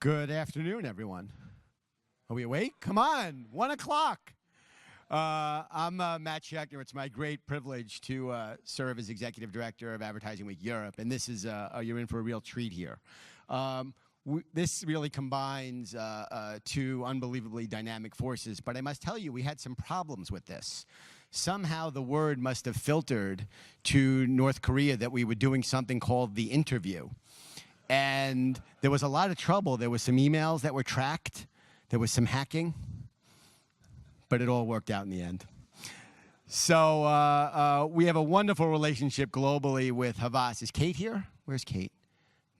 Good afternoon, everyone. Are we awake? Come on, 1 o'clock. I'm Matt Schechtner. It's my great privilege to serve as Executive Director of Advertising Week Europe, and this is, you're in for a real treat here. This really combines two unbelievably dynamic forces, but I must tell you, we had some problems with this. Somehow the word must have filtered to North Korea that we were doing something called the interview. And there was a lot of trouble. There were some emails that were tracked. There was some hacking. But it all worked out in the end. So we have a wonderful relationship globally with Havas. Is Kate here? Where's Kate?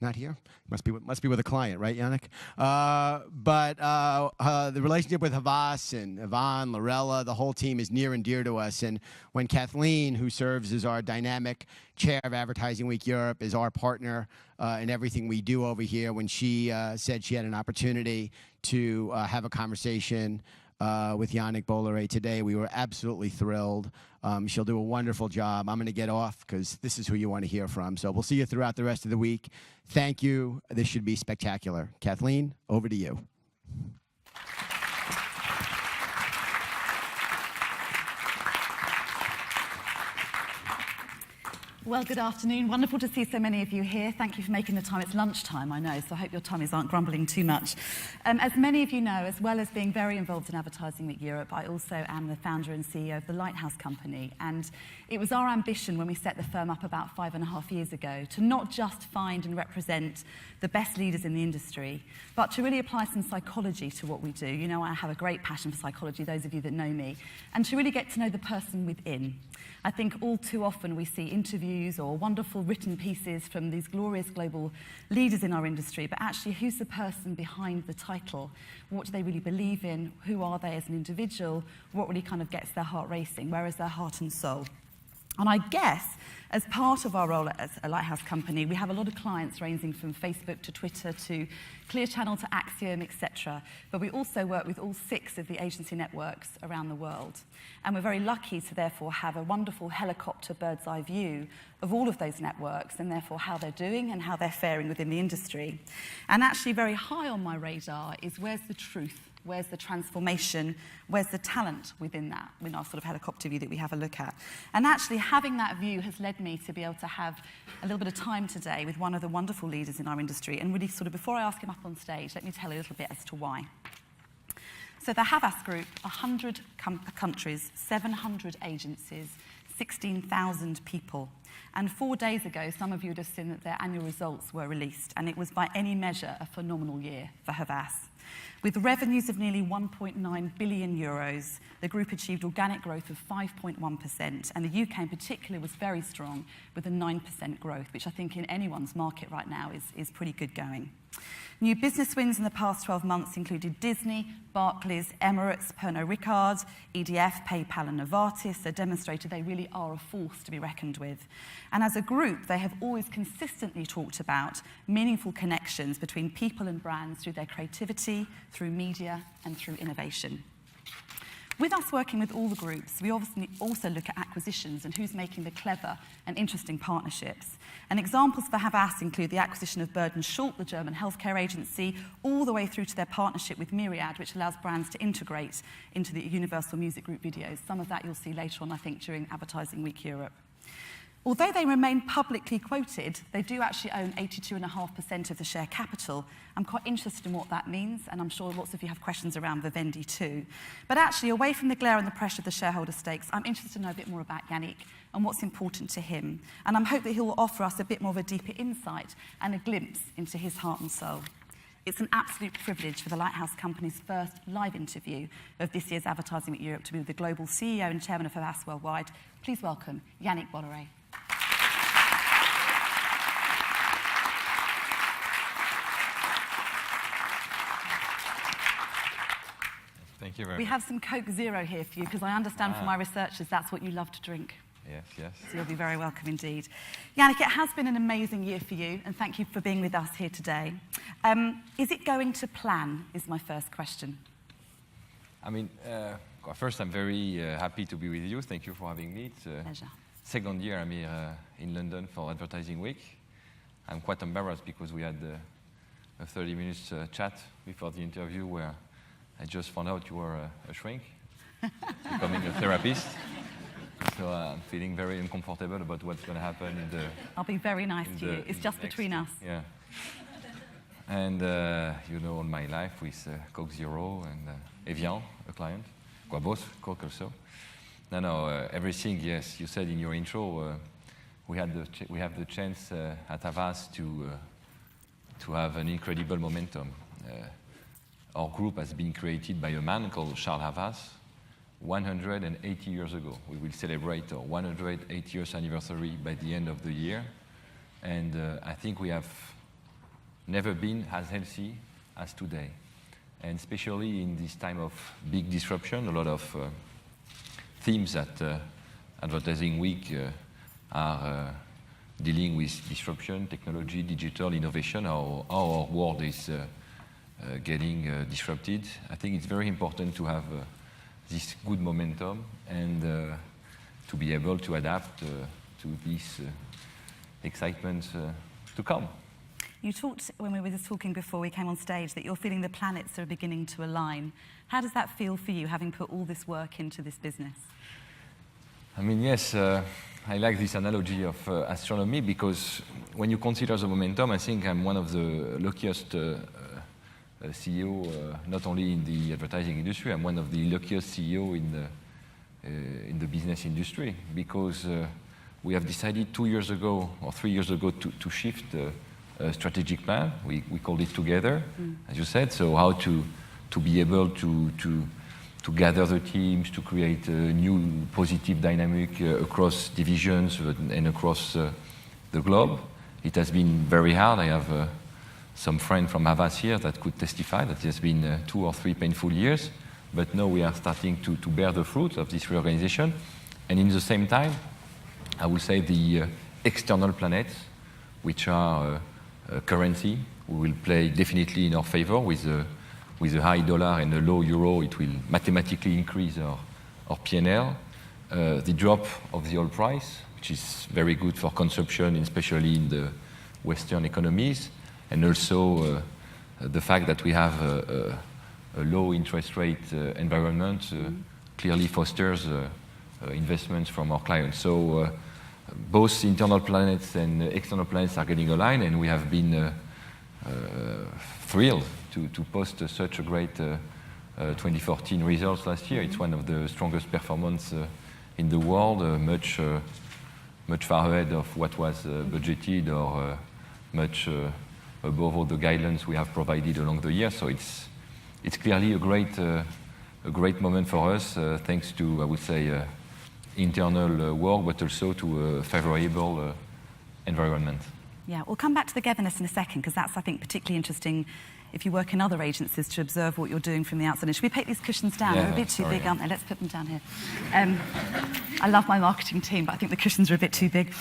Not here? Must be with a client, right, Yannick? But the relationship with Havas and Yvonne, Lorella, the whole team is near and dear to us. And when Kathleen, who serves as our dynamic chair of Advertising Week Europe, is our partner in everything we do over here, when she said she had an opportunity to have a conversation with Yannick Bolloré today, we were absolutely thrilled. She'll do a wonderful job. I'm going to get off because this is who you want to hear from. So we'll see you throughout the rest of the week. Thank you. This should be spectacular. Kathleen, over to you. Well, good afternoon. Wonderful to see so many of you here. Thank you for making the time. It's lunchtime, I know, so I hope your tummies aren't grumbling too much. As many of you know, as well as being very involved in Advertising Week Europe, I also am the founder and CEO of the Lighthouse company. And it was our ambition when we set the firm up about 5.5 years ago to not just find and represent the best leaders in the industry, but to really apply some psychology to what we do. You know, I have a great passion for psychology, those of you that know me, and to really get to know the person within. I think all too often we see interviews or wonderful written pieces from these glorious global leaders in our industry, but actually who's the person behind the title? What do they really believe in? Who are they as an individual? What really kind of gets their heart racing? Where is their heart and soul? And I guess, as part of our role as a Lighthouse company, we have a lot of clients ranging from Facebook to Twitter to Clear Channel to Axiom, etc. But we also work with all 6 of the agency networks around the world. And we're very lucky to therefore have a wonderful helicopter bird's eye view of all of those networks and therefore how they're doing and how they're faring within the industry. And actually very high on my radar is where's the truth? Where's the transformation? Where's the talent within that, in our sort of helicopter view that we have a look at? And actually having that view has led me to be able to have a little bit of time today with one of the wonderful leaders in our industry. And really sort of before I ask him up on stage, let me tell you a little bit as to why. So the Havas Group, 100 countries, 700 agencies, 16,000 people. And 4 days ago, some of you would have seen that their annual results were released. And it was by any measure a phenomenal year for Havas. With revenues of nearly 1.9 billion euros, the group achieved organic growth of 5.1%, and the UK in particular was very strong with a 9% growth, which I think in anyone's market right now is pretty good going. New business wins in the past 12 months included Disney, Barclays, Emirates, Pernod Ricard, EDF, PayPal and Novartis. They demonstrated they really are a force to be reckoned with. And as a group, they have always consistently talked about meaningful connections between people and brands through their creativity, through media and through innovation. With us working with all the groups, we obviously also look at acquisitions and who's making the clever and interesting partnerships. And examples for Havas include the acquisition of Bird & Schultz, the German healthcare agency, all the way through to their partnership with Myriad, which allows brands to integrate into the Universal Music Group videos. Some of that you'll see later on, I think, during Advertising Week Europe. Although they remain publicly quoted, they do actually own 82.5% of the share capital. I'm quite interested in what that means, and I'm sure lots of you have questions around Vivendi too. But actually, away from the glare and the pressure of the shareholder stakes, I'm interested to know a bit more about Yannick and what's important to him. And I hope that he'll offer us a bit more of a deeper insight and a glimpse into his heart and soul. It's an absolute privilege for the Lighthouse Company's first live interview of this year's Advertising Week Europe to be with the global CEO and chairman of Havas Worldwide. Please welcome Yannick Bolloré. Thank you very much. We have some Coke Zero here for you because I understand from my researchers that's what you love to drink. Yes, yes. So you'll be very welcome indeed. Yannick, it has been an amazing year for you, and thank you for being with us here today. Is it going to plan, is my first question. I mean, first I'm very happy to be with you. Thank you for having me. It's Pleasure. second year I'm here in London for Advertising Week. I'm quite embarrassed because we had a 30 minutes chat before the interview where I just found out you were a shrink, becoming a therapist. So I'm feeling very uncomfortable about what's going to happen in the... I'll be very nice to you. It's just between us. Yeah. And you know, all my life with Coke Zero and Evian, a client. Both, Coke also. No, everything, yes, you said in your intro, we have the chance at Havas to have an incredible momentum. Our group has been created by a man called Charles Havas 180 years ago. We will celebrate our 108 years anniversary by the end of the year. And I think we have never been as healthy as today. And especially in this time of big disruption, a lot of themes at Advertising Week are dealing with disruption, technology, digital innovation, how our world is getting disrupted. I think it's very important to have this good momentum and to be able to adapt to this excitement to come. You talked, when we were just talking before we came on stage, that you're feeling the planets are beginning to align. How does that feel for you, having put all this work into this business? I mean, yes, I like this analogy of astronomy because when you consider the momentum, I think I'm one of the luckiest CEO, not only in the advertising industry, I'm one of the luckiest CEO in the business industry because we have decided 2 years ago or 3 years ago to shift strategic plan. We called it Together, as you said. So how to be able to gather the teams, to create a new positive dynamic across divisions and across the globe. It has been very hard. I have some friends from Havas here that could testify that it has been 2 or 3 painful years. But now we are starting to bear the fruit of this reorganization. And in the same time, I would say the external planets, which are currency, will play definitely in our favor with a high dollar and a low euro. It will mathematically increase our P&L. The drop of the oil price, which is very good for consumption, especially in the Western economies, and also the fact that we have a low interest rate environment clearly fosters investments from our clients. So both internal planets and external planets are getting aligned, and we have been thrilled to post such a great 2014 results last year. It's one of the strongest performance in the world, much far ahead of what was budgeted or much above all the guidelines we have provided along the year. So it's clearly a great moment for us, thanks to, I would say, internal work, but also to a favorable environment. Yeah, we'll come back to togetherness in a second, because that's, I think, particularly interesting if you work in other agencies to observe what you're doing from the outside. And should we take these cushions down? Yeah, They're a bit too big, aren't they? Let's put them down here. I love my marketing team, but I think the cushions are a bit too big.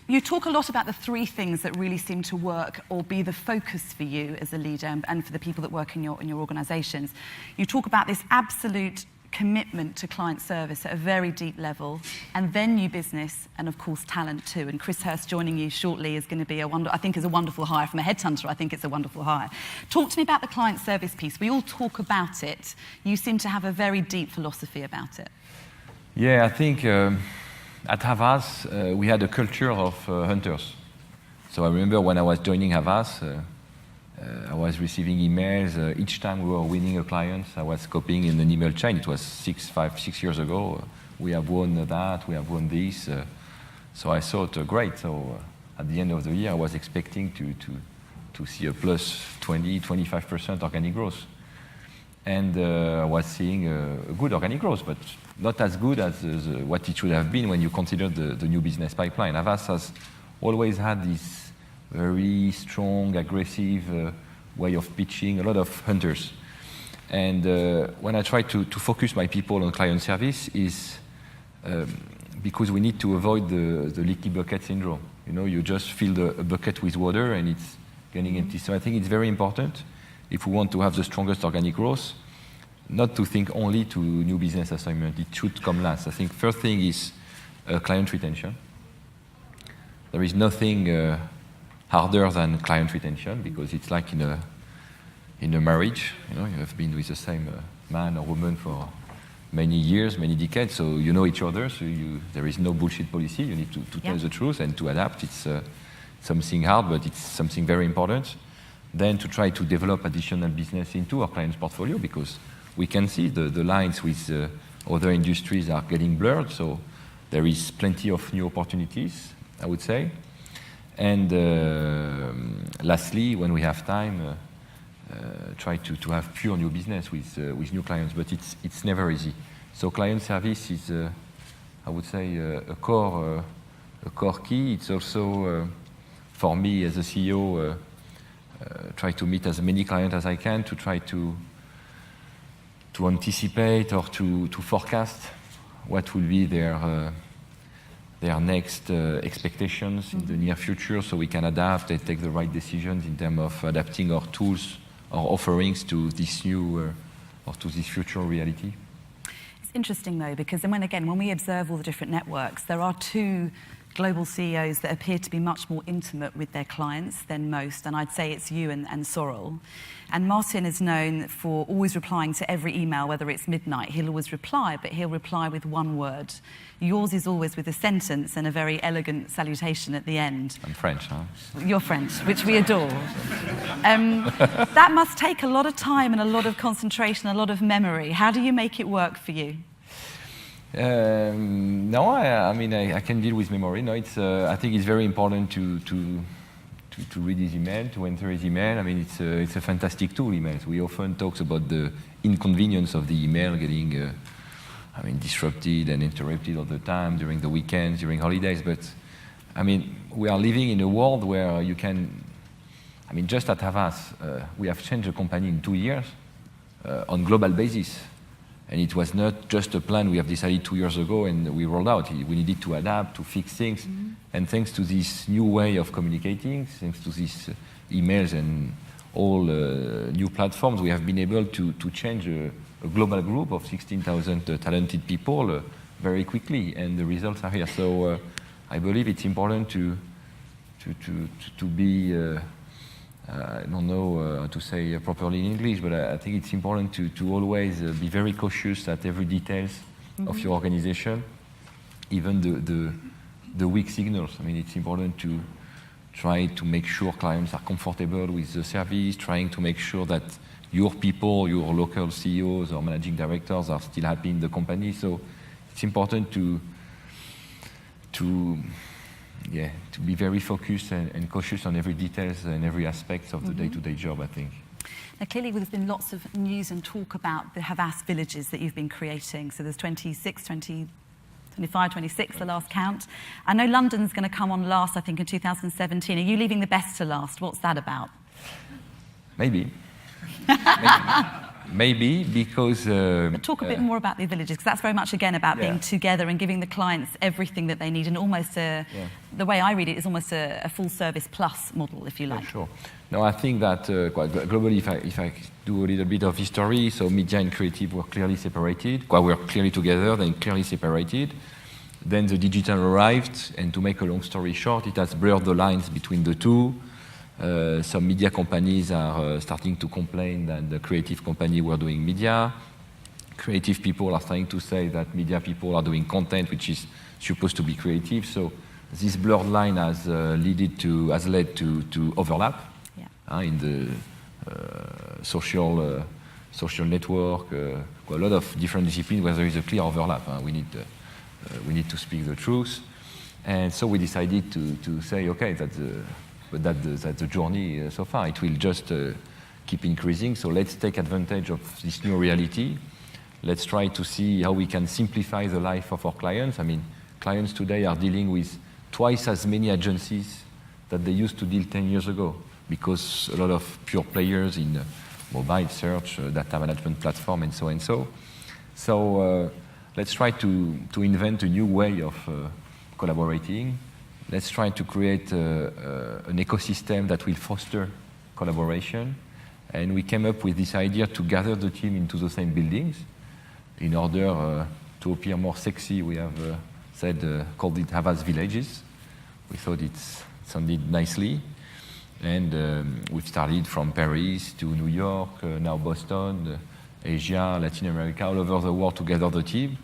You talk a lot about the 3 things that really seem to work or be the focus for you as a leader and for the people that work in your organisations. You talk about this absolute commitment to client service at a very deep level, and then new business, and of course talent too. And Chris Hurst joining you shortly is going to be a wonderful hire from a headhunter. I think it's a wonderful hire. Talk to me about the client service piece. We all talk about it. You seem to have a very deep philosophy about it. Yeah, I think at Havas we had a culture of hunters. So I remember when I was joining Havas, I was receiving emails each time we were winning a client. I was copying in an email chain. It was 6 years ago. We have won that. We have won this. So I thought, great. So at the end of the year, I was expecting to see a plus 20-25% organic growth, and I was seeing a good organic growth, but not as good as what it should have been when you consider the new business pipeline. Havas has always had this very strong, aggressive way of pitching, a lot of hunters. And when I try to focus my people on client service is because we need to avoid the leaky bucket syndrome. You know, you just fill a bucket with water and it's getting empty. So I think it's very important, if we want to have the strongest organic growth, not to think only to new business assignment. It should come last. I think first thing is client retention. There is nothing harder than client retention because it's like in a marriage. You have been with the same man or woman for many years, many decades, so you know each other. So there is no bullshit policy. You need to tell the truth and to adapt. It's something hard, but it's something very important. Then to try to develop additional business into our clients' portfolio because we can see the lines with other industries are getting blurred. So there is plenty of new opportunities, I would say. And lastly, when we have time, try to have pure new business with new clients, but it's never easy. So client service is, I would say, a core key. It's also, for me as a CEO, try to meet as many clients as I can to try to anticipate or to forecast what will be their next expectations in the near future, so we can adapt and take the right decisions in terms of adapting our tools, our offerings to this new or to this future reality. It's interesting though, because when we observe all the different networks, there are two global CEOs that appear to be much more intimate with their clients than most, and I'd say it's you and Sorrel. And Martin is known for always replying to every email, whether it's midnight. He'll always reply, but he'll reply with one word. Yours is always with a sentence and a very elegant salutation at the end. I'm French, huh? You're French, which we adore. That must take a lot of time and a lot of concentration, a lot of memory. How do you make it work for you? No, I can deal with memory. No, I think it's very important to read his email, to enter his email. I mean, it's a fantastic tool, emails. We often talk about the inconvenience of the email getting, disrupted and interrupted all the time during the weekends, during holidays. But, we are living in a world where you can, just at Havas, we have changed the company in 2 years on global basis. And it was not just a plan we have decided 2 years ago and we rolled out. We needed to adapt, to fix things. Mm-hmm. And thanks to this new way of communicating, thanks to these emails and all new platforms, we have been able to change a global group of 16,000 talented people very quickly. And the results are here. So I believe it's important to be... I don't know how to say properly in English, but I think it's important to always be very cautious at every details of your organization, even the weak signals. It's important to try to make sure clients are comfortable with the service, trying to make sure that your people, your local CEOs or managing directors are still happy in the company. So it's important to be very focused and cautious on every details and every aspect of the day-to-day job, I think. Now, clearly, there's been lots of news and talk about the Havas villages that you've been creating. So there's 25, 26, the last count. I know London's going to come on last, I think, in 2017. Are you leaving the best to last? What's that about? Maybe. Maybe because... but talk a bit more about the villages, because that's very much, again, about being together and giving the clients everything that they need, and almost the way I read it is almost a full-service plus model, if you like. Yeah, sure. No, I think that globally, if I do a little bit of history, so media and creative were clearly separated. We were clearly together, then clearly separated. Then the digital arrived, and to make a long story short, it has blurred the lines between the two. Some media companies are starting to complain that the creative company were doing media. Creative people are starting to say that media people are doing content, which is supposed to be creative. So this blurred line has led to overlap in the social network. A lot of different disciplines where there is a clear overlap. We need to speak the truth, and so we decided to say, okay, that's the journey so far. It will just keep increasing. So let's take advantage of this new reality. Let's try to see how we can simplify the life of our clients. Clients today are dealing with twice as many agencies that they used to deal 10 years ago, because a lot of pure players in mobile search, data management platform, and so and so. So let's try to invent a new way of collaborating. Let's try to create an ecosystem that will foster collaboration. And we came up with this idea to gather the team into the same buildings in order to appear more sexy. We have called it Havas Villages. We thought it sounded nicely. And we've started from Paris to New York, now Boston, Asia, Latin America, all over the world to gather the team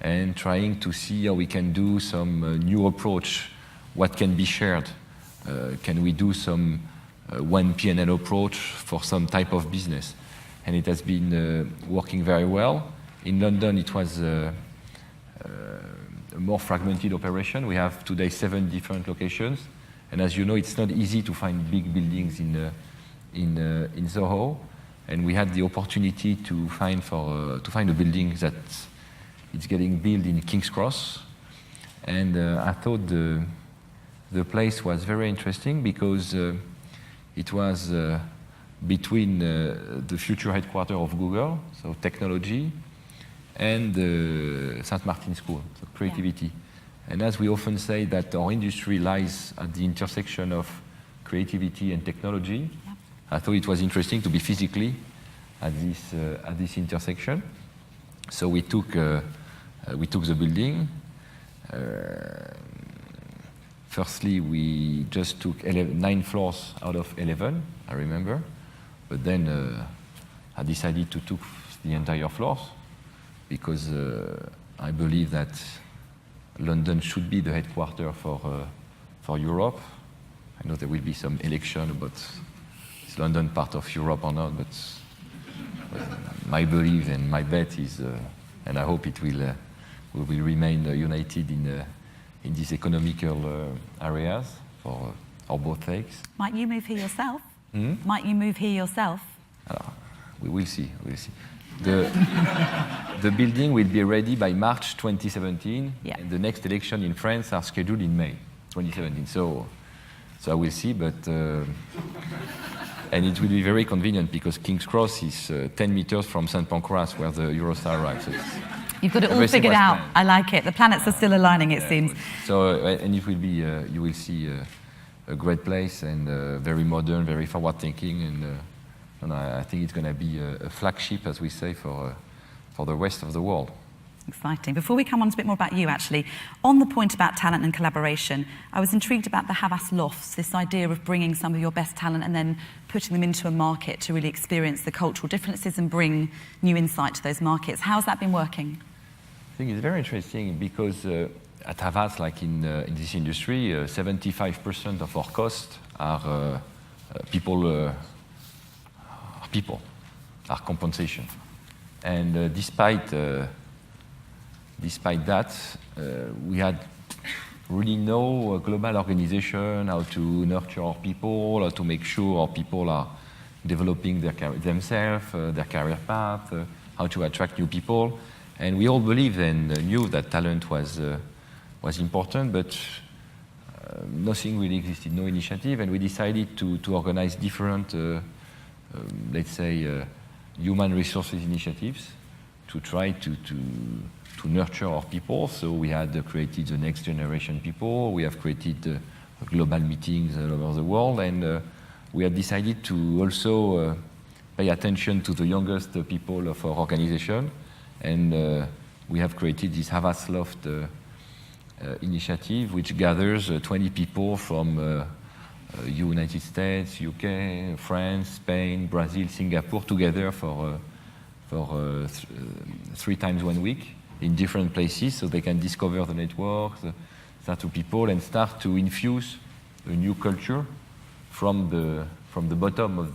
and trying to see how we can do some new approach, what can be shared. Can we do some one P&L approach for some type of business? And it has been working very well. In London, it was a more fragmented operation. We have today 7 different locations. And as you know, it's not easy to find big buildings in Soho. And we had the opportunity to find a building that it's getting built in King's Cross. And I thought the place was very interesting because it was between the future headquarters of Google, so technology, and the St. Martin School, so creativity. Yeah. And as we often say that our industry lies at the intersection of creativity and technology, yeah. I thought it was interesting to be physically at this intersection. So we took the building. Firstly, we just took 9 floors out of 11, I remember. But then I decided to take the entire floors because I believe that London should be the headquarters for Europe. I know there will be some election about is London part of Europe or not, but my belief and my bet is, and I hope it will remain united in these economical areas for both sakes. Might you move here yourself? Might you move here yourself? We will see. The building will be ready by March 2017, yeah. And the next election in France are scheduled in May 2017. So I will see, but and it will be very convenient because King's Cross is 10 meters from St. Pancras, where the Eurostar arrives. So you've got it all figured out. I like it. The planets are still aligning, it seems. So and it will be you will see a great place and very modern, very forward-thinking, and I think it's going to be a flagship, as we say, for the rest of the world. Exciting. Before we come on to a bit more about you, actually, on the point about talent and collaboration, I was intrigued about the Havas Lofts, this idea of bringing some of your best talent and then putting them into a market to really experience the cultural differences and bring new insight to those markets. How has that been working? I think it's very interesting because at Havas, like in this industry, 75% of our costs are people, our compensation. And despite that, we had really no global organization, how to nurture our people, how to make sure our people are developing themselves, their career path, how to attract new people. And we all believed and knew that talent was important, but nothing really existed, no initiative. And we decided to organize different, let's say, human resources initiatives to try to nurture our people. So we had created the next generation people. We have created global meetings all over the world. And we had decided to also pay attention to the youngest people of our organization. And we have created this Havas Loft initiative, which gathers 20 people from United States, UK, France, Spain, Brazil, Singapore, together for 3 times 1 week in different places, so they can discover the networks, start to people, and start to infuse a new culture from the bottom of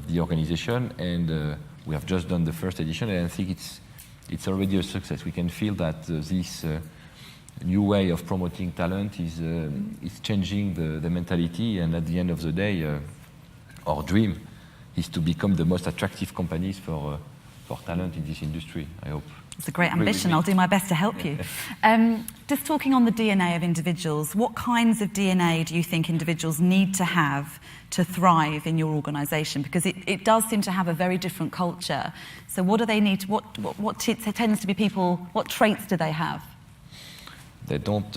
the organization. And we have just done the first edition, and I think it's already a success. We can feel that this new way of promoting talent is changing the mentality, and at the end of the day, our dream is to become the most attractive companies for talent in this industry, I hope. It's a great ambition. I'll do my best to help you. Just talking on the DNA of individuals, what kinds of DNA do you think individuals need to have to thrive in your organisation? Because it does seem to have a very different culture. So what do they need? What tends to be people, what traits do they have? They don't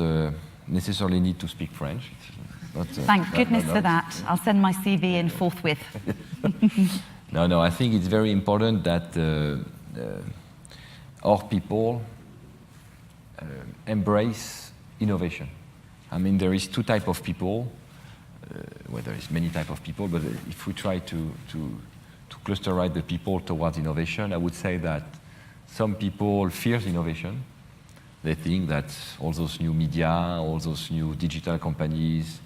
necessarily need to speak French. Thank goodness for that. I'll send my CV in forthwith. No, I think it's very important that our people embrace innovation. I mean, there is 2 types of people. where there is many type of people, but if we try to clusterize the people towards innovation, I would say that some people fear innovation. They think that all those new media, all those new digital companies,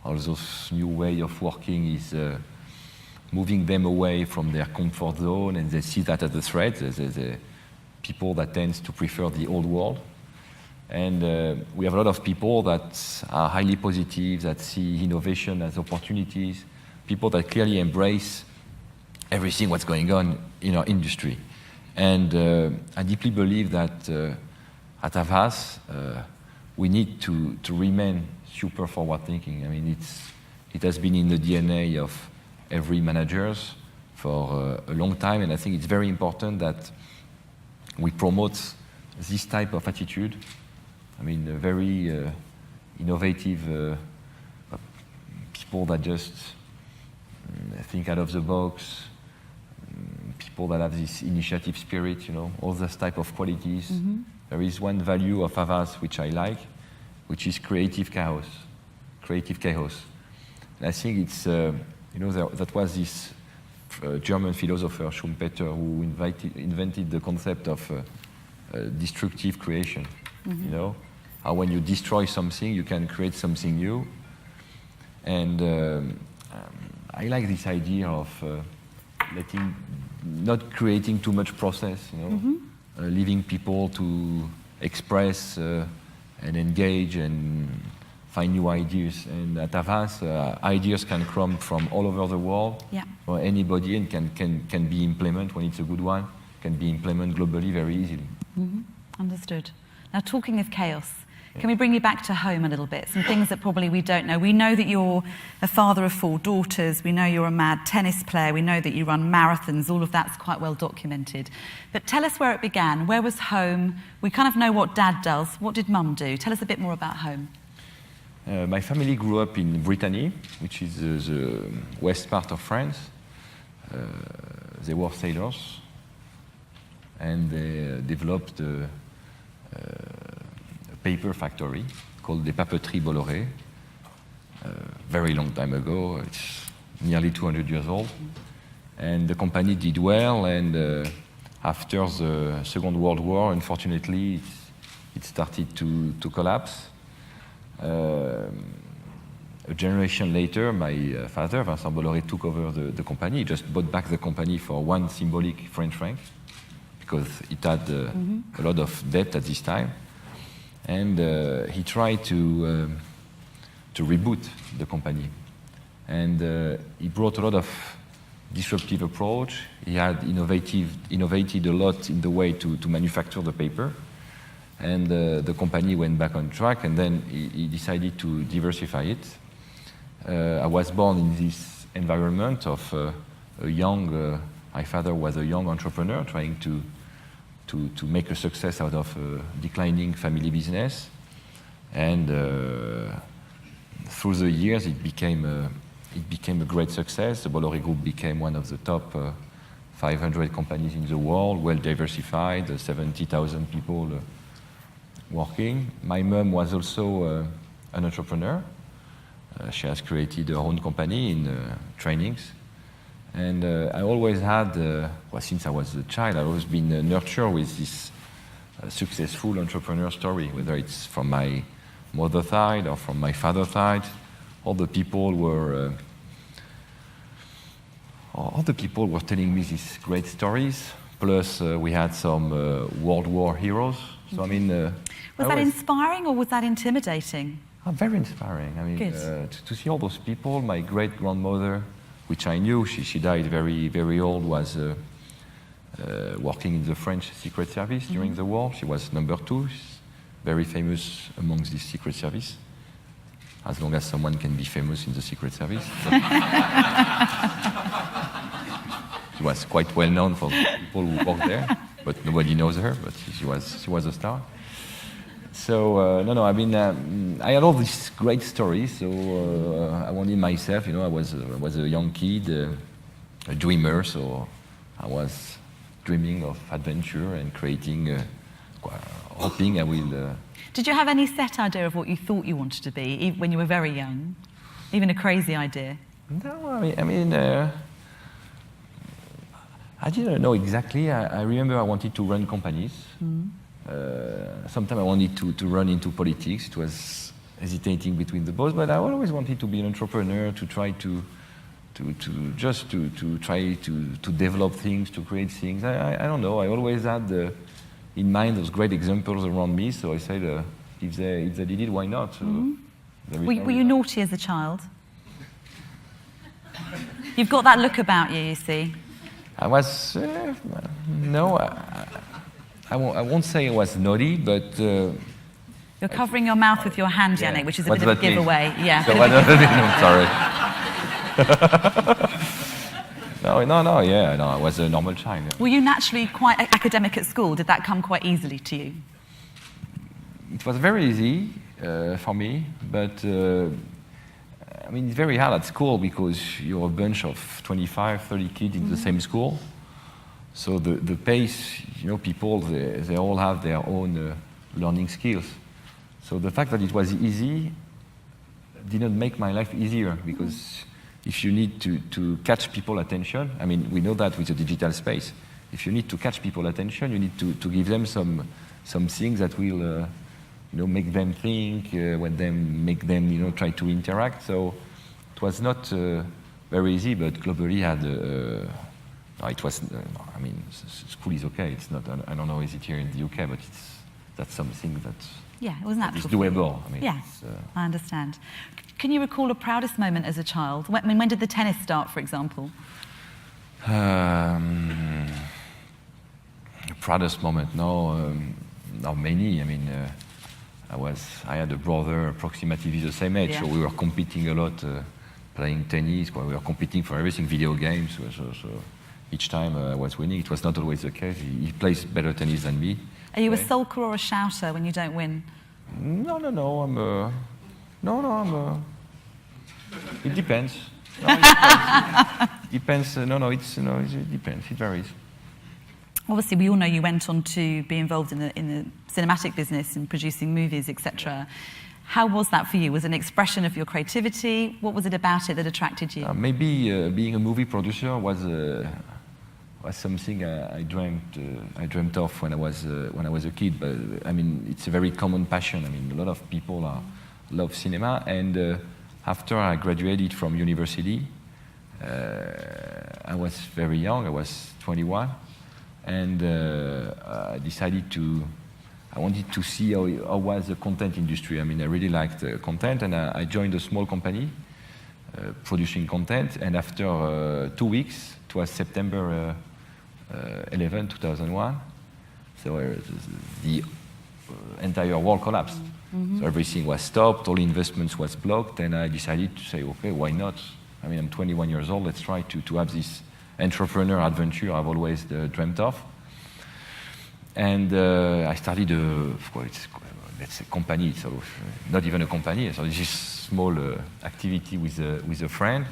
all those new way of working is moving them away from their comfort zone, and they see that as a threat. There's people that tend to prefer the old world. And we have a lot of people that are highly positive, that see innovation as opportunities, people that clearly embrace everything what's going on in our industry. And I deeply believe that at Havas, we need to remain super forward thinking. I mean, it has been in the DNA of every managers for a long time, and I think it's very important that we promote this type of attitude. I mean, very innovative people that just think out of the box, people that have this initiative spirit, you know, all those type of qualities. Mm-hmm. There is one value of Havas which I like, which is creative chaos. Creative chaos. And I think it's, you know, that was this German philosopher Schumpeter who invented the concept of destructive creation. Mm-hmm. You know, how when you destroy something, you can create something new. And I like this idea of not creating too much process, you know, mm-hmm. Leaving people to express and engage and find new ideas. And at Havas, ideas can come from all over the world, yeah. Or anybody, and can be implemented when it's a good one, can be implemented globally very easily. Mm-hmm. Understood. Now, talking of chaos, can we bring you back to home a little bit? Some things that probably we don't know. We know that you're a father of 4 daughters. We know you're a mad tennis player. We know that you run marathons. All of that's quite well documented. But tell us where it began. Where was home? We kind of know what Dad does. What did Mum do? Tell us a bit more about home. My family grew up in Brittany, which is the west part of France. They were sailors, and they developed a paper factory called the Papeterie Bolloré. Very long time ago. It's nearly 200 years old. And the company did well, and after the Second World War, unfortunately, it started to collapse. A generation later, my father, Vincent Bolloré, took over the company. He just bought back the company for 1 symbolic French franc, because it had a lot of debt at this time. And he tried to reboot the company. And he brought a lot of disruptive approach. He had innovated a lot in the way to manufacture the paper. And the company went back on track, and then he decided to diversify it. I was born in this environment of a young, my father was a young entrepreneur trying to make a success out of a declining family business. And through the years, it became a great success. The Bolloré Group became one of the top 500 companies in the world, well diversified, 70,000 people working. My mom was also an entrepreneur. She has created her own company in trainings. And I always had, since I was a child, I've always been nurtured with this successful entrepreneur story, whether it's from my mother's side or from my father's side. All the people were telling me these great stories. Plus, we had some World War heroes. So I mean, was that inspiring or was that intimidating? Very inspiring. I mean, to see all those people. My great grandmother, which I knew, she died very, very old, was working in the French Secret Service during the war. She was number 2, she's very famous amongst the Secret Service, as long as someone can be famous in the Secret Service. She was quite well known for the people who worked there, but nobody knows her, but she was a star. So, I mean, I had all these great stories, so I wanted myself, you know, I was a young kid, a dreamer, so I was dreaming of adventure and creating, hoping I will... Did you have any set idea of what you thought you wanted to be when you were very young? Even a crazy idea? No, I mean I didn't know exactly. I remember I wanted to run companies. Sometimes I wanted to run into politics. It was hesitating between the both, but I always wanted to be an entrepreneur, to try to try to develop things, to create things. I don't know. I always had in mind those great examples around me. So I said, if they did it, why not? Were you naughty as a child? You've got that look about you, you see. I was no. I won't say I was naughty, but. You're covering your mouth with your hand, Yannick, which is a What bit of a does that mean? giveaway. Yeah. So sorry. No, yeah, no, I was a normal child. Yeah. Were you naturally quite academic at school? Did that come quite easily to you? It was very easy for me, but I mean, it's very hard at school because you're a bunch of 25, 30 kids in the same school. So the pace, people, they all have their own learning skills. So the fact that it was easy did not make my life easier, because if you need to catch people's attention, I mean, we know that with the digital space. If you need to catch people's attention, you need to give them some things that will, make them think, make them, try to interact. So it was not very easy, but globally it was. I mean, school is okay. It's not. I don't know, is it here in the UK? But that's something that. Yeah, it was natural. It's doable. I mean, yeah, I understand. Can you recall a proudest moment as a child? When did the tennis start, for example? The proudest moment? No, not many. I mean, I had a brother approximately the same age, so we were competing a lot, playing tennis. We were competing for everything, video games. So each time I was winning. It was not always the case. He plays better tennis than me. Are you a sulker or a shouter when you don't win? No. It depends. It depends. It depends. It varies. Obviously, we all know you went on to be involved in the cinematic business and producing movies, etc. How was that for you? Was it an expression of your creativity? What was it about it that attracted you? Maybe being a movie producer was something I dreamt of when I was a kid. But I mean, it's a very common passion. I mean, a lot of people love cinema. And after I graduated from university, I was very young. I was 21, and I decided I wanted to see how was the content industry. I mean, I really liked content, and I joined a small company producing content. And after 2 weeks, it was September 11, 2001. So the entire world collapsed. Mm-hmm. So everything was stopped, all investments was blocked, and I decided to say, okay, why not? I mean, I'm 21 years old, let's try to have this entrepreneur adventure I've always dreamt of. And I started let's say company, so not even a company, so this small activity with a friend.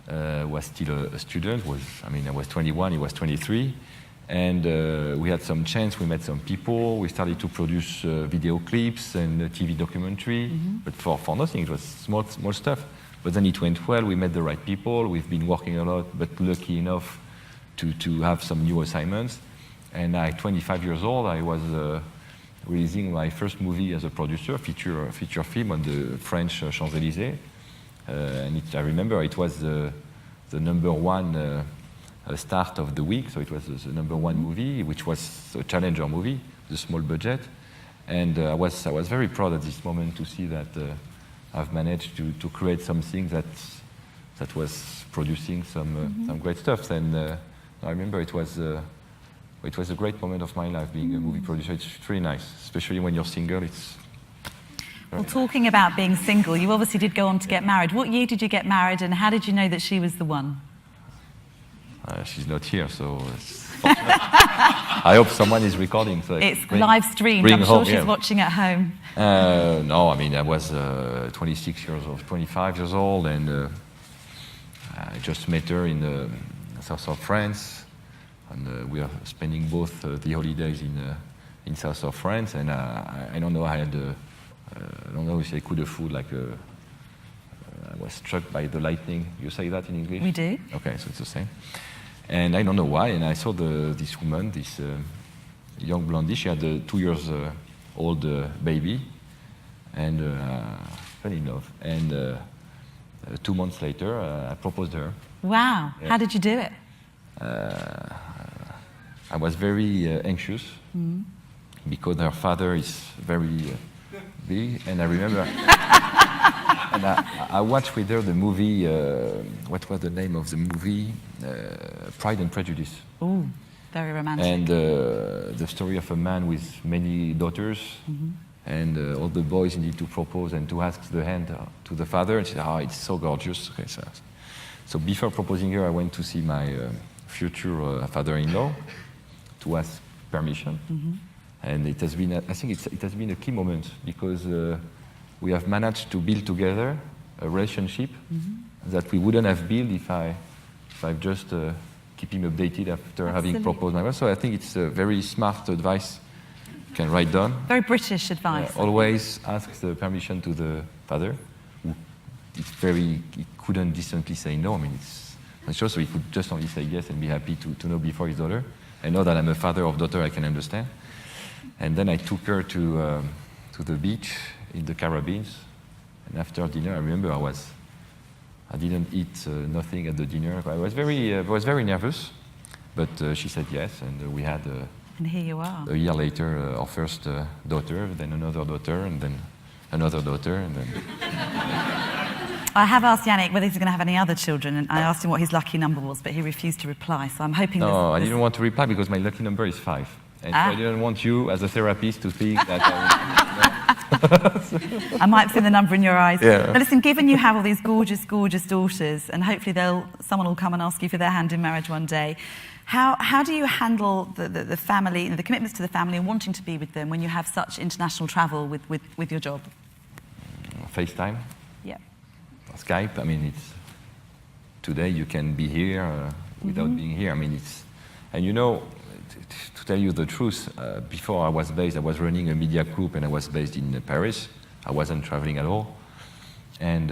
Was still a student. I was 21, he was 23, and we had some chance. We met some people. We started to produce video clips and TV documentary, but for nothing. It was small stuff. But then it went well. We met the right people. We've been working a lot, but lucky enough to have some new assignments. And at 25 years old, I was releasing my first movie as a producer, feature film on the French Champs-Élysées. And I remember it was the number one start of the week, so it was the number one movie, which was a challenger movie, the small budget. And I was very proud at this moment to see that I've managed to create something that was producing some great stuff. And I remember it was a great moment of my life being a movie producer. It's really nice, especially when you're single. Well, talking about being single, you obviously did go on to get married. What year did you get married, and how did you know that she was the one? She's not here, so I hope someone is recording. So it's live streamed. I'm sure she's watching at home. No, I mean, I was 25 years old, and I just met her in the south of France, and we are spending both the holidays in south of France. And I don't know, I don't know if I could afford I was struck by the lightning. You say that in English? We do. Okay, so it's the same. And I don't know why, and I saw this woman, this young blondie, she had a 2 years old baby, and fell in love. And 2 months later, I proposed her. Wow. Yeah. How did you do it? I was very anxious because her father is very big, and I remember. And I watched with her the movie. What was the name of the movie? Pride and Prejudice. Ooh, very romantic. And the story of a man with many daughters, and all the boys need to propose and to ask the hand to the father. And she said, "Oh, it's so gorgeous." Okay, so before proposing her, I went to see my future father-in-law to ask permission. And it has been, I think it has been a key moment because we have managed to build together a relationship that we wouldn't have built if I've just keep him updated after having proposed my wife. So I think it's a very smart advice you can write down. Very British advice. Always ask the permission to the father. He couldn't decently say no. I mean, it's sure, so he could just only say yes and be happy to know before his daughter. And now that I'm a father of daughter, I can understand. And then I took her to the beach in the Caribbean. And after dinner, I remember I didn't eat nothing at the dinner. I was very nervous, but she said yes, and we had. And here you are. A year later, our first daughter, then another daughter, and then another daughter, and then. I have asked Yannick whether he's going to have any other children, and I asked him what his lucky number was, but he refused to reply. So I'm hoping. No, I didn't want to reply because my lucky number is 5, and so I didn't want you, as a therapist, to think that. I might have seen the number in your eyes. Yeah. But listen, given you have all these gorgeous, gorgeous daughters, and hopefully someone will come and ask you for their hand in marriage one day, how do you handle the family, the commitments to the family and wanting to be with them when you have such international travel with your job? FaceTime. Yeah. Skype. I mean, today you can be here without being here. I mean, and you know, to tell you the truth, before I was running a media group and I was based in Paris. I wasn't traveling at all. And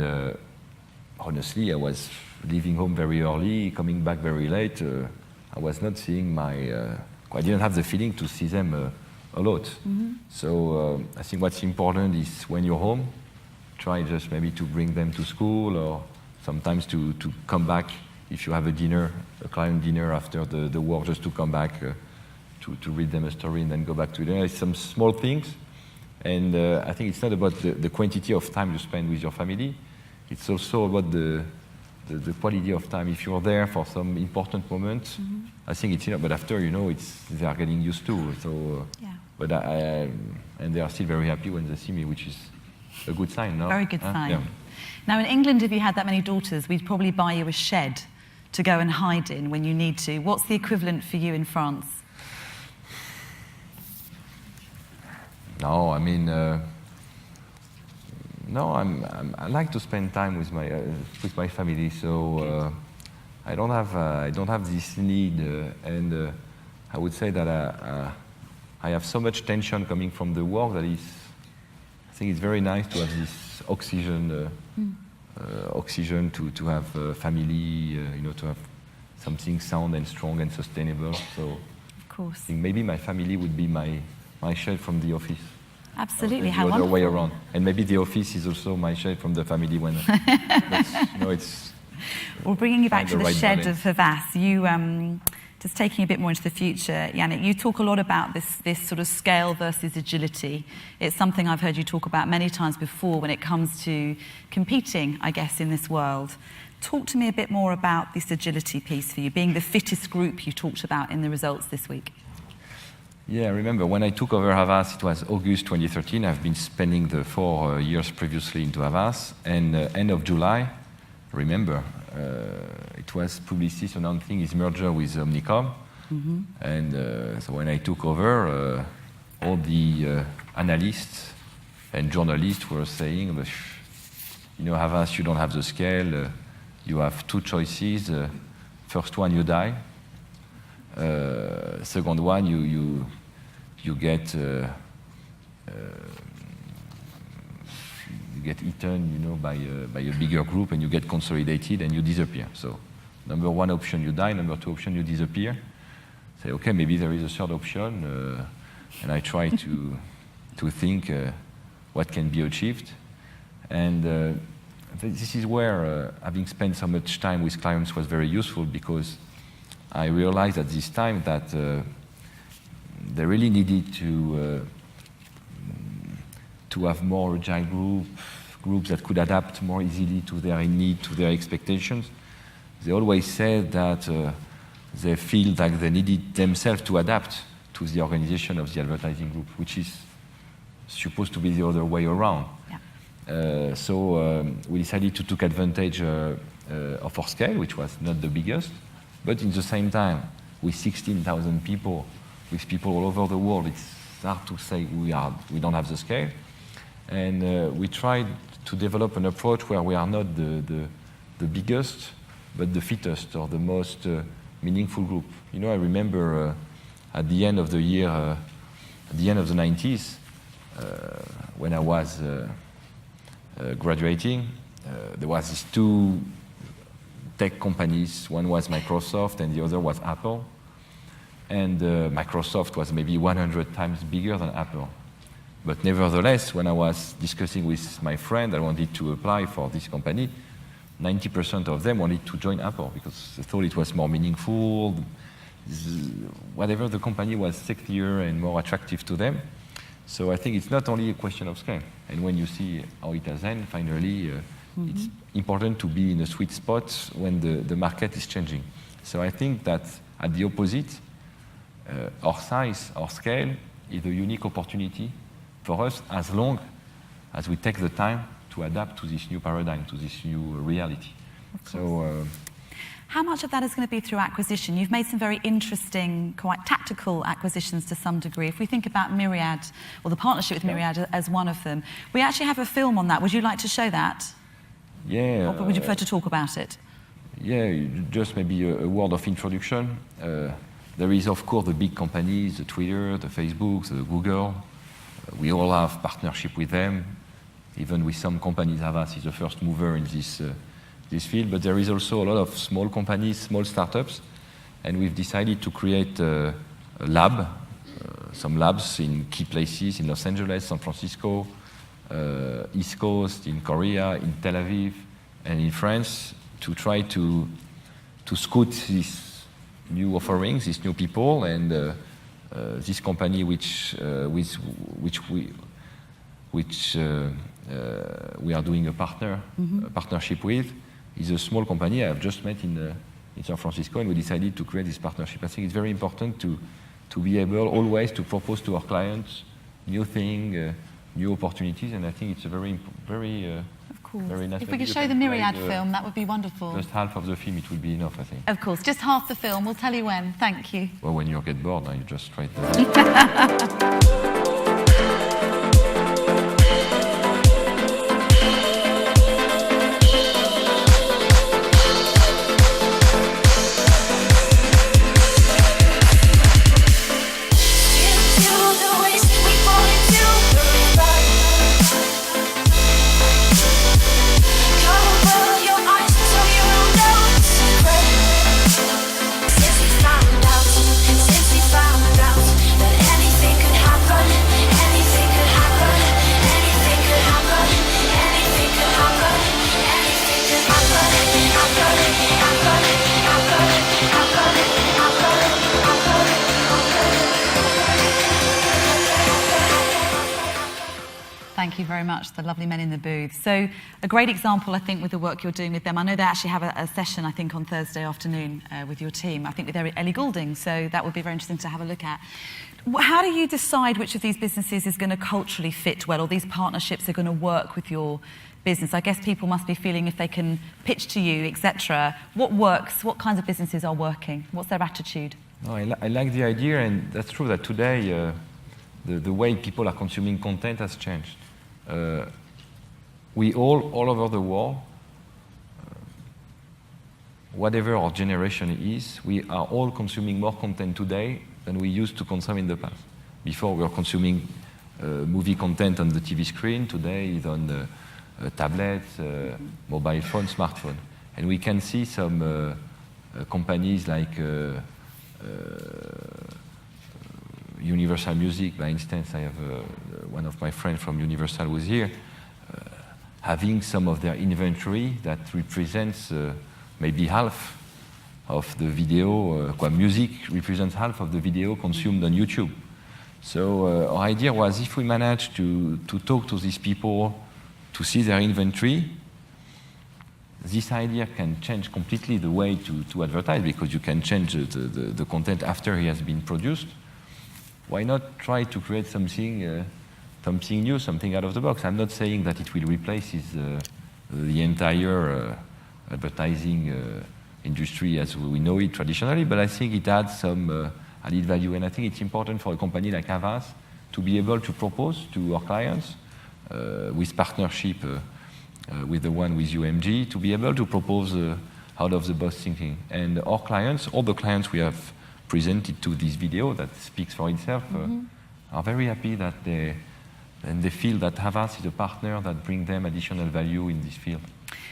honestly, I was leaving home very early, coming back very late. I was not seeing I didn't have the feeling to see them a lot. So I think what's important is when you're home, try just maybe to bring them to school or sometimes to come back if you have a client dinner after the work, just to come back to read them a story and then go back to dinner. It's some small things. And I think it's not about the quantity of time you spend with your family. It's also about the quality of time. If you're there for some important moments, I think it's enough. But after, they are getting used to. So, yeah. But and they are still very happy when they see me, which is a good sign, no? Very good sign. Yeah. Now, in England, if you had that many daughters, we'd probably buy you a shed to go and hide in when you need to. What's the equivalent for you in France? No, I mean, no. I like to spend time with my family. So I don't have this need, and I would say that I have so much tension coming from the work that I think it's very nice to have this oxygen to have family, to have something sound and strong and sustainable. So, of course, I think maybe my family would be my shed from the office. Absolutely, how wonderful. The other way around, and maybe the office is also my shed from the family when. It's. Well, bringing you back to the right shed balance. of Havas, you just taking a bit more into the future, Yannick. You talk a lot about this sort of scale versus agility. It's something I've heard you talk about many times before when it comes to competing, I guess, in this world. Talk to me a bit more about this agility piece for you, being the fittest group you talked about in the results this week. Yeah, I remember when I took over Havas, it was August 2013. I've been spending the 4 years previously into Havas, and end of July, remember, it was Publicis announcing his merger with Omnicom, and so when I took over, all the analysts and journalists were saying, Havas, you don't have the scale, you have 2 choices, first one, you die. Second one, you get get eaten, by a bigger group, and you get consolidated and you disappear. So, number one option, you die. Number two option, you disappear. Say, okay, maybe there is a third option, and I try to think what can be achieved. And this is where having spent so much time with clients was very useful, because I realized at this time that they really needed to have more agile groups that could adapt more easily to their need, to their expectations. They always said that they feel like they needed themselves to adapt to the organization of the advertising group, which is supposed to be the other way around. Yeah. So we decided to take advantage of our scale, which was not the biggest, but in the same time, with 16,000 people, with people all over the world, it's hard to say we don't have the scale. And we tried to develop an approach where we are not the biggest, but the fittest or the most meaningful group. I remember at the end of the year, at the end of the 90s, when I was graduating, there was these two tech companies. One was Microsoft and the other was Apple. And Microsoft was maybe 100 times bigger than Apple. But nevertheless, when I was discussing with my friend, I wanted to apply for this company, 90% of them wanted to join Apple because they thought it was more meaningful. Whatever the company was sexier and more attractive to them. So I think it's not only a question of scale. And when you see how it has ended, finally, it's important to be in a sweet spot when the market is changing. So I think that at the opposite, our size, our scale is a unique opportunity for us as long as we take the time to adapt to this new paradigm, to this new reality. So, how much of that is going to be through acquisition? You've made some very interesting, quite tactical acquisitions to some degree. If we think about Myriad, or the partnership with Myriad as one of them, we actually have a film on that. Would you like to show that? Yeah. Or would you prefer to talk about it? Yeah, just maybe a word of introduction. There is, of course, the big companies, the Twitter, the Facebook, the Google. We all have partnership with them. Even with some companies, Havas is the first mover in this field. But there is also a lot of small companies, small startups. And we've decided to create a lab, some labs in key places in Los Angeles, San Francisco, East Coast, in Korea, in Tel Aviv, and in France, to try to scout these new offerings, these new people, and this company which we are doing a partnership with is a small company I have just met in San Francisco, and we decided to create this partnership. I think it's very important to be able always to propose to our clients new things, new opportunities, and I think it's a very nice. If we could show the Myriad film, that would be wonderful. Just half of the film, it will be enough, I think. Of course, just half the film. We'll tell you when. Thank you. Well, when you get bored, you just try to... Thank you very much, the lovely men in the booth. So a great example, I think, with the work you're doing with them. I know they actually have a session, I think, on Thursday afternoon with your team, I think with Ellie Goulding, so that would be very interesting to have a look at. How do you decide which of these businesses is going to culturally fit well, or these partnerships are going to work with your business? I guess people must be feeling if they can pitch to you, etc. What works? What kinds of businesses are working? What's their attitude? No, I like the idea, and that's true that today the way people are consuming content has changed. We all over the world, whatever our generation is, we are all consuming more content today than we used to consume in the past. Before we were consuming movie content on the TV screen, today is on tablets, mobile phone, smartphone. And we can see some companies like Universal Music, by instance. I have one of my friends from Universal was here, having some of their inventory that represents maybe half of the video, music represents half of the video consumed on YouTube. So our idea was, if we manage to talk to these people, to see their inventory, this idea can change completely the way to advertise, because you can change the content after he has been produced. Why not try to create something new, something out of the box? I'm not saying that it will replace the entire advertising industry as we know it traditionally, but I think it adds some added value. And I think it's important for a company like Havas to be able to propose to our clients, with partnership with the one with UMG, to be able to propose out-of-the-box thinking. And our clients, all the clients we have presented to this video that speaks for itself, are very happy that they feel that Havas is a partner that brings them additional value in this field.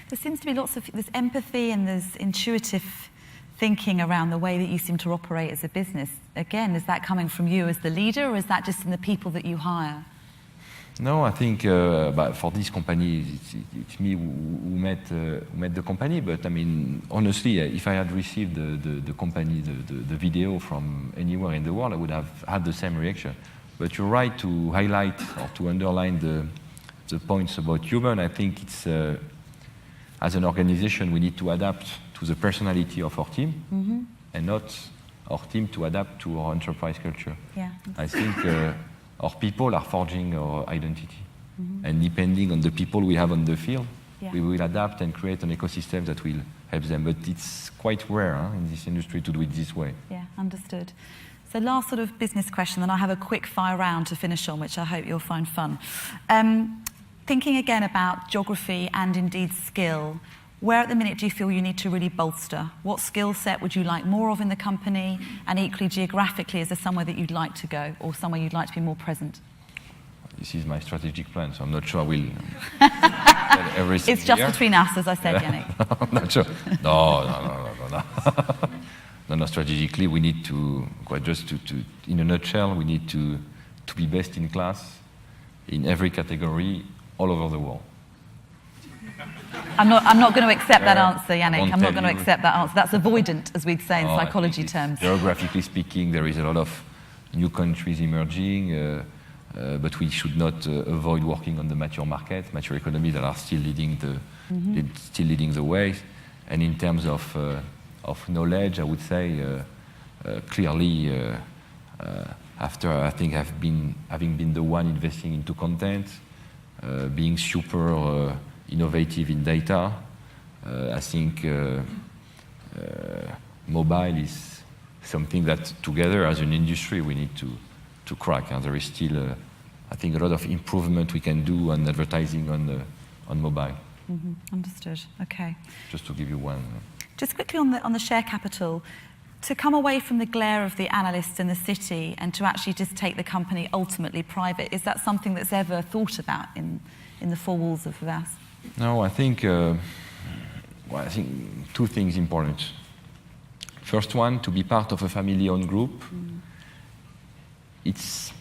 There seems to be there's empathy and there's intuitive thinking around the way that you seem to operate as a business. Again, is that coming from you as the leader, or is that just in the people that you hire? No, I think but for this company, it's me who met the company. But I mean, honestly, if I had received the company, the video from anywhere in the world, I would have had the same reaction. But you're right to highlight or to underline the points about human. I think it's as an organization, we need to adapt to the personality of our team, and not our team to adapt to our enterprise culture. Yeah. I think our people are forging our identity. And depending on the people we have on the field, we will adapt and create an ecosystem that will help them. But it's quite rare in this industry to do it this way. Yeah, understood. So last sort of business question, then I'll have a quick fire round to finish on, which I hope you'll find fun. Thinking again about geography and indeed skill, where at the minute do you feel you need to really bolster? What skill set would you like more of in the company? And equally geographically, is there somewhere that you'd like to go or somewhere you'd like to be more present? This is my strategic plan, so I'm not sure I will tell everything. It's just here. between us, as I said, Yannick. I'm not sure. No. Strategically, we need to, in a nutshell, we need to be best in class in every category all over the world. I'm not going to accept that answer, Yannick. I'm not going to accept that answer. That's avoidant, as we'd say in psychology terms. Geographically speaking, there is a lot of new countries emerging, but we should not avoid working on the mature market, mature economies that are still leading the way. And in terms of knowledge, I would say clearly, after I think having been the one investing into content, being super innovative in data, I think mobile is something that together as an industry we need to crack. And there is still, I think, a lot of improvement we can do on advertising on mobile. Understood. Okay. Just to give you one. Just quickly on the share capital, to come away from the glare of the analysts in the city and to actually just take the company ultimately private, is that something that's ever thought about in the four walls of Havas? No, I think I think two things important. First one, to be part of a family-owned group. It's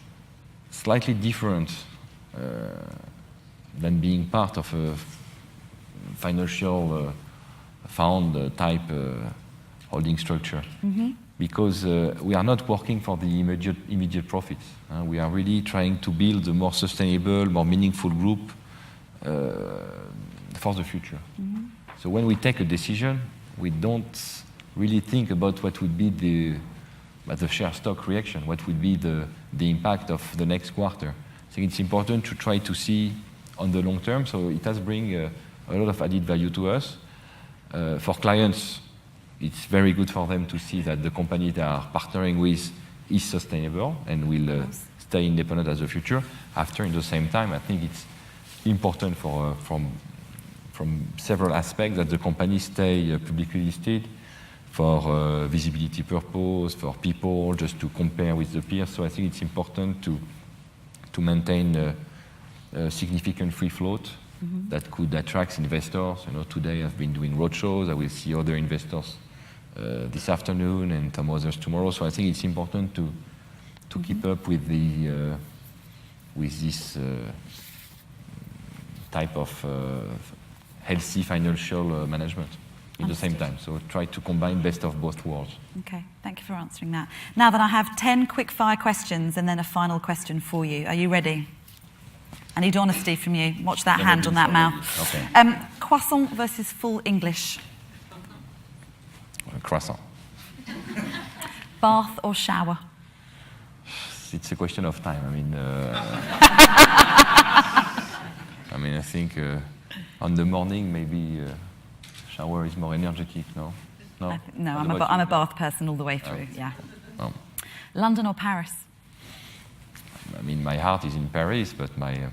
slightly different than being part of a financial fund type holding structure, because we are not working for the immediate profits. We are really trying to build a more sustainable, more meaningful group for the future. So when we take a decision, we don't really think about what would be the share stock reaction, what would be the impact of the next quarter. I think it's important to try to see on the long term, so it does bring a lot of added value to us. For clients, it's very good for them to see that the company they are partnering with is sustainable and will stay independent as the future. After, in the same time, I think it's important from several aspects that the company stay publicly listed for visibility purpose, for people, just to compare with the peers. So I think it's important to maintain a significant free float that could attract investors. You know, today I've been doing roadshows. I will see other investors this afternoon and some others tomorrow. So I think it's important to keep up with the with this type of healthy financial management at the same time. So try to combine best of both worlds. Okay, thank you for answering that. Now that I have 10 quick-fire questions and then a final question for you. Are you ready? I need honesty from you. Watch that hand on that mouth. Okay. Croissant versus full English. Croissant. Bath or shower? It's a question of time. I think on the morning maybe shower is more energetic. No. No, I'm a bath person all the way through. Yeah. Oh. London or Paris? My heart is in Paris, but my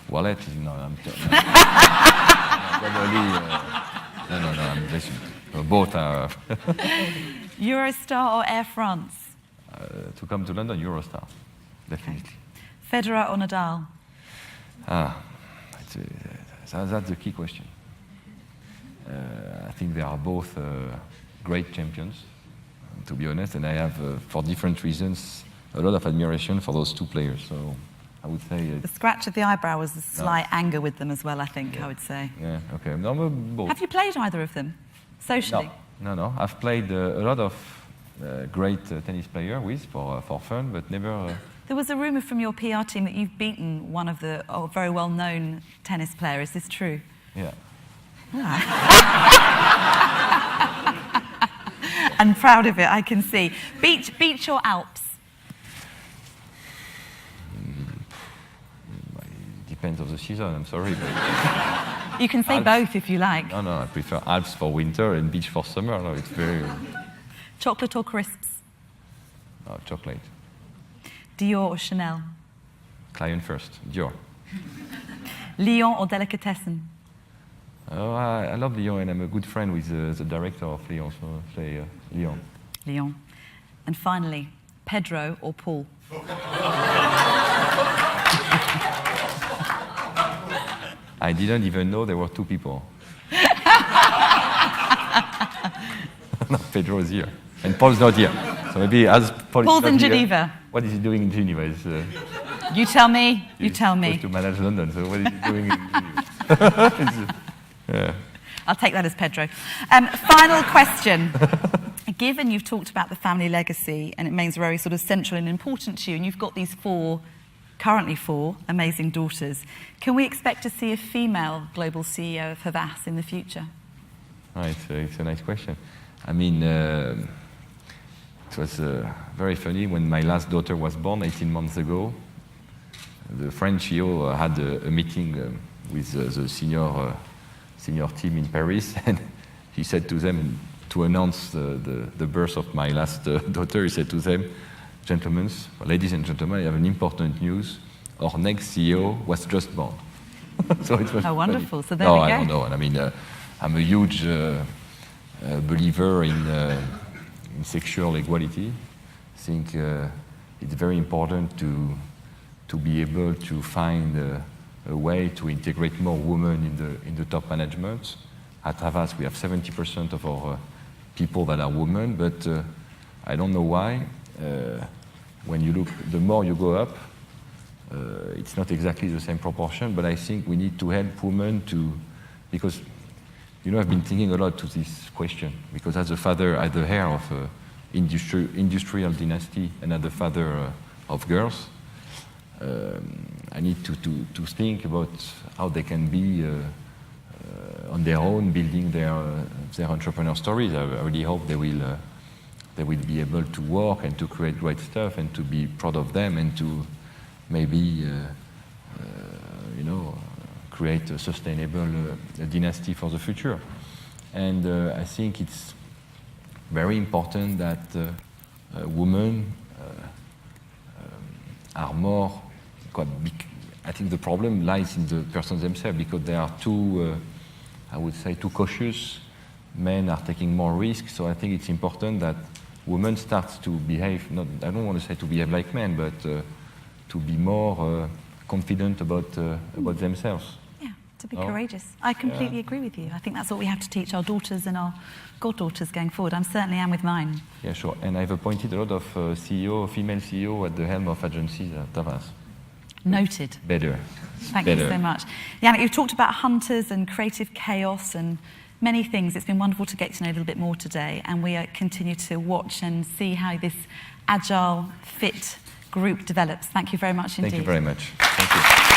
wallet is no. I'm just, both are. Eurostar or Air France? To come to London, Eurostar, definitely. Okay. Federer or Nadal? That's the key question. I think they are both great champions, to be honest, and I have, for different reasons, a lot of admiration for those two players. So I would say the scratch of the eyebrow was a slight anger with them as well. I think I would say. Yeah. Okay. No, both. Have you played either of them socially? No. I've played a lot of great tennis players with for fun, but never. There was a rumor from your PR team that you've beaten one of the very well-known tennis players. Is this true? Yeah. I'm proud of it, I can see. Beach or Alps? It depends of the season, I'm sorry. But you can say Alps. Both if you like. No, I prefer Alps for winter and beach for summer. No, it's very... Chocolate or crisps? Oh, chocolate. Dior or Chanel? Client first, Dior. Lyon or Delicatessen? Oh, I love Lyon, and I'm a good friend with the director of Lyon, so say Lyon. Lyon. And finally, Pedro or Paul? I didn't even know there were two people. No, Pedro is here, and Paul's not here. So maybe as Paul's in Geneva. Here, what is he doing in Geneva? You tell me. He's supposed to manage London, so what is he doing in Geneva? Yeah. I'll take that as Pedro. Final question. Given you've talked about the family legacy and it remains very sort of central and important to you, and you've got these currently four amazing daughters, can we expect to see a female global CEO of Havas in the future? Oh, it's a nice question. It was very funny when my last daughter was born 18 months ago. The French CEO had a meeting with the senior team in Paris, and he said to them, to announce the birth of my last daughter, he said to them, ladies and gentlemen, I have an important news. Our next CEO was just born. So it was wonderful. Funny. So there we go. I don't know. I'm a huge believer in sexual equality. I think it's very important to be able to find a way to integrate more women in the top management. At Havas, we have 70% of our people that are women, but I don't know why. When you look, the more you go up, it's not exactly the same proportion, but I think we need to help women because, I've been thinking a lot to this question, because as a father, as the heir of industrial dynasty and as the father of girls, I need to think about how they can be on their own, building their entrepreneur stories. I really hope they will be able to work and to create great stuff and to be proud of them and to maybe create a sustainable dynasty for the future. And I think it's very important that women are more. I think the problem lies in the persons themselves, because they are too, I would say, too cautious. Men are taking more risks, so I think it's important that women start to behave, I don't want to say to behave like men, but to be more confident about themselves. Yeah, To be courageous. I completely agree with you. I think that's what we have to teach our daughters and our goddaughters going forward. I certainly am with mine. Yeah, sure. And I've appointed a lot of female CEO at the helm of agencies at Havas. Noted. Better. Thank you so much. Yannick, you've talked about hunters and creative chaos and many things. It's been wonderful to get to know a little bit more today, and we continue to watch and see how this agile, fit group develops. Thank you very much indeed. Thank you very much. Thank you.